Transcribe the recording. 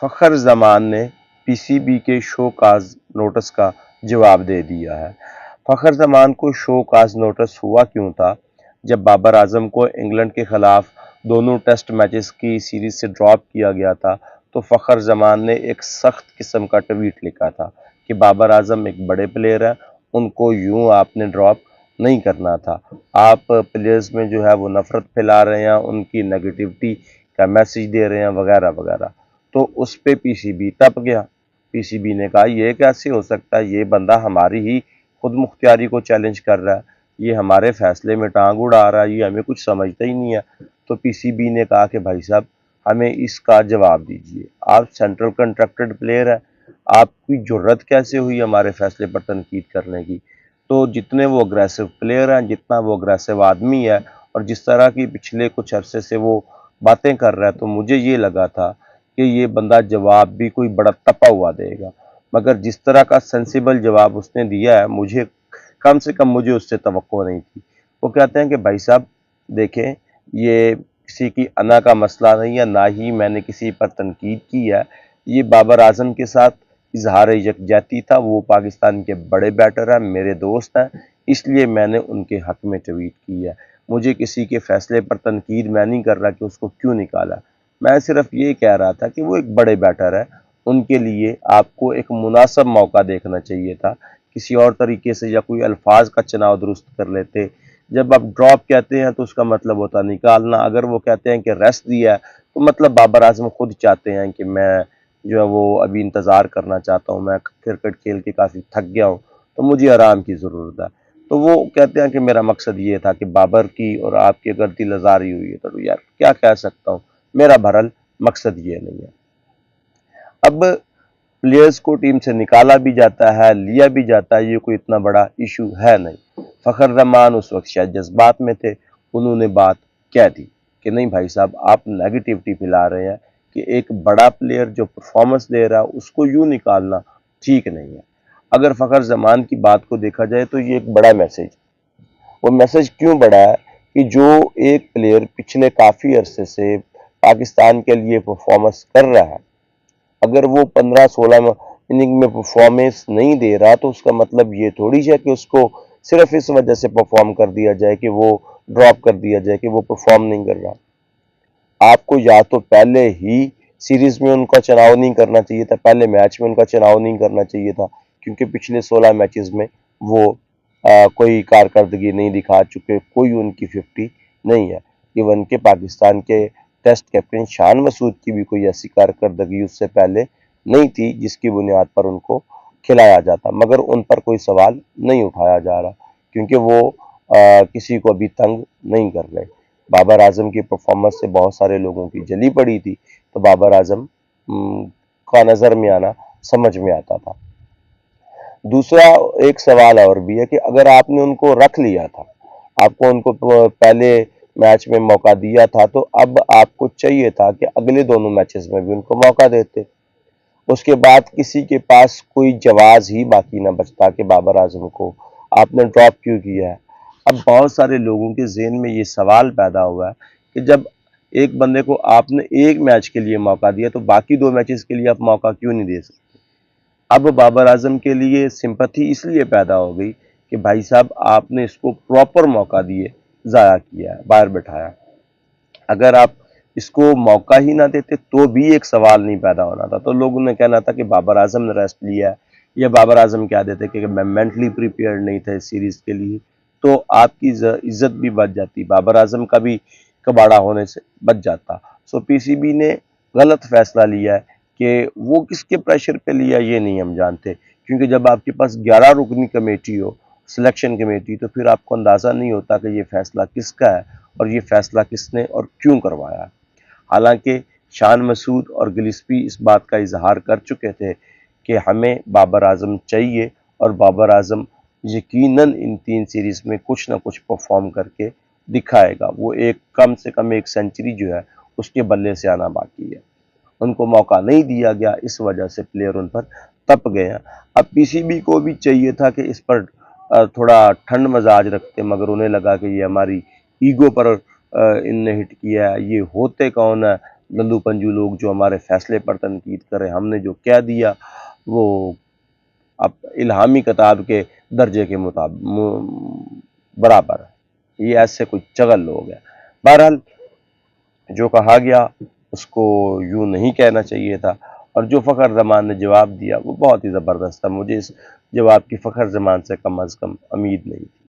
फखर जमान ने पीसीबी के show cause notice का जवाब दे दिया है। फखर जमान को शो काज नोटिस हुआ क्यों था? जब बाबर आजम को इंग्लैंड के खिलाफ दोनों टेस्ट मैचेस की सीरीज से ड्रॉप किया गया था, तो फखर जमान ने एक सख्त किस्म का ट्वीट लिखा था कि बाबर आजम एक बड़े प्लेयर हैं, उनको यूं आपने ड्रॉप नहीं करना था। आप प्लेयर्स में जो है वो नफरत फैला रहे हैं, उनकी नेगेटिविटी का मैसेज दे रहे हैं, वगैरह वगैरह। तो उस पे पीसीबी तप गया। पीसीबी ने कहा ये कैसे हो सकता है, ये बंदा हमारी ही खुद मुख्तियारी को चैलेंज कर रहा है, ये हमारे फैसले में टांग उड़ा रहा है, ये हमें कुछ समझता ही नहीं है। तो पीसीबी ने कहा कि भाई साहब हमें इसका जवाब दीजिए, आप सेंट्रल कंट्रैक्टेड प्लेयर है, आपकी जुर्रत कैसे हुई हमारे फैसले पर तनकीद करने की? तो जितने वो अग्रेसिव प्लेयर हैं, जितना वो अग्रेसिव आदमी है, और जिस तरह की पिछले कुछ अरसे से वो बातें कर रहा है, तो मुझे ये लगा था कि ये बंदा जवाब भी कोई बड़ा तपा हुआ देगा। मगर जिस तरह का सेंसिबल जवाब उसने दिया है, मुझे कम से कम मुझे उससे तवक्को नहीं थी। वो कहते हैं कि भाई साहब देखें, ये किसी की अना का मसला नहीं है, ना ही मैंने किसी पर तनकीद की है। ये बाबर आजम के साथ इजहार यकजहती था, वो पाकिस्तान के बड़े बैटर हैं, मेरे दोस्त हैं, इसलिए मैंने उनके हक में ट्वीट की है। मुझे किसी के फैसले पर तनकीद मैं नहीं कर रहा कि उसको क्यों निकाला। मैं सिर्फ ये कह रहा था कि वो एक बड़े बैटर है, उनके लिए आपको एक मुनासिब मौका देखना चाहिए था, किसी और तरीके से या कोई अल्फाज का चुनाव दुरुस्त कर लेते। जब आप ड्रॉप कहते हैं तो उसका मतलब होता निकालना, अगर वो कहते हैं कि रेस्ट दिया है तो मतलब बाबर आजम खुद चाहते हैं कि मैं जो है वो अभी इंतज़ार करना चाहता हूँ, मैं क्रिकेट खेल के काफ़ी थक गया हूँ, तो मुझे आराम की ज़रूरत है। तो वो कहते हैं कि मेरा मकसद ये था कि बाबर की और आपकी अगर दिल आज़ारी हुई है तो यार क्या कह सकता हूँ, मेरा बहरहाल मकसद ये नहीं है। अब प्लेयर्स को टीम से निकाला भी जाता है, लिया भी जाता है, ये कोई इतना बड़ा इशू है नहीं। फ़खर रहमान उस वक्त शायद जज्बात में थे, उन्होंने बात कह दी कि नहीं भाई साहब आप नेगेटिविटी फैला रहे हैं कि एक बड़ा प्लेयर जो परफॉर्मेंस दे रहा है उसको यूं निकालना ठीक नहीं है। अगर फ़खर जमान की बात को देखा जाए तो ये एक बड़ा मैसेज, वो मैसेज क्यों बड़ा है कि जो एक प्लेयर पिछले काफ़ी अरसे से पाकिस्तान के लिए परफॉर्मेंस कर रहा है, अगर वो 15-16 इनिंग में परफॉर्मेंस नहीं दे रहा तो उसका मतलब ये थोड़ी है कि उसको सिर्फ इस वजह से परफॉर्म कर दिया जाए कि वो ड्रॉप कर दिया जाए कि वो परफॉर्म नहीं कर रहा। आपको या तो पहले ही सीरीज में उनका चुनाव नहीं करना चाहिए था, पहले मैच में उनका चुनाव नहीं करना चाहिए था, क्योंकि पिछले 16 मैचेस में वो कोई कारकर्दगी नहीं दिखा चुके, कोई उनकी 50 नहीं है। इवन के पाकिस्तान के टेस्ट कैप्टन शान मसूद की भी कोई ऐसी कारकर्दगी उससे पहले नहीं थी जिसकी बुनियाद पर उनको खिलाया जाता, मगर उन पर कोई सवाल नहीं उठाया जा रहा क्योंकि वो किसी को अभी तंग नहीं कर रहे। बाबर आजम की परफॉर्मेंस से बहुत सारे लोगों की जली पड़ी थी, तो बाबर आजम का नज़र में आना समझ में आता था। दूसरा एक सवाल और भी है कि अगर आपने उनको रख लिया था, आपको उनको पहले मैच में मौका दिया था, तो अब आपको चाहिए था कि अगले दोनों मैचेस में भी उनको मौका देते। उसके बाद किसी के पास कोई जवाज ही बाकी ना बचता कि बाबर आजम को आपने ड्रॉप क्यों किया है। अब बहुत सारे लोगों के ज़हन में ये सवाल पैदा हुआ है कि जब एक बंदे को आपने एक मैच के लिए मौका दिया तो बाकी 2 मैचेस के लिए आप मौका क्यों नहीं दे सकते? अब बाबर आजम के लिए सिंपैथी इसलिए पैदा हो गई कि भाई साहब आपने इसको प्रॉपर मौका दिए, ज़ाया किया है, बाहर बिठाया। अगर आप इसको मौका ही ना देते तो भी एक सवाल नहीं पैदा होना था, तो लोगों ने कहना था कि बाबर आजम ने रेस्ट लिया है, या बाबर आजम कह देते कि मैं मेंटली प्रिपेयर्ड नहीं था इस सीरीज के लिए, तो आपकी इज्जत भी बच जाती, बाबर आजम का भी कबाड़ा होने से बच जाता। सो पीसीबी ने गलत फैसला लिया है कि वो किसके प्रेशर पे लिया ये नहीं हम जानते, क्योंकि जब आपके पास 11 रुकनी कमेटी हो, सिलेक्शन कमेटी, तो फिर आपको अंदाज़ा नहीं होता कि ये फैसला किसका है और ये फैसला किसने और क्यों करवाया। हालांकि शान मसूद और गिलिस्पी इस बात का इजहार कर चुके थे कि हमें बाबर आजम चाहिए और बाबर आजम यकीनन इन 3 सीरीज में कुछ ना कुछ परफॉर्म करके दिखाएगा। वो एक कम से कम एक सेंचुरी जो है उसके बल्ले से आना बाकी है। उनको मौका नहीं दिया गया, इस वजह से प्लेयर उन पर तप गए हैं। अब पीसीबी को भी चाहिए था कि इस पर थोड़ा ठंड मजाज रखते, मगर उन्हें लगा कि ये हमारी ईगो पर इनने हिट किया है, ये होते कौन है للو پنجو لوگ جو ہمارے فیصلے پر تنقید کریں، ہم نے جو کہہ دیا وہ اب الہامی کتاب کے درجے کے برابر ہے۔ یہ ایسے کوئی چغل لوگ ہیں۔ بہرحال جو کہا گیا اس کو یوں نہیں کہنا چاہیے تھا، اور جو فخر زمان نے جواب دیا وہ بہت ہی زبردست تھا۔ مجھے اس جواب کی فخر زمان سے کم از کم امید نہیں تھی۔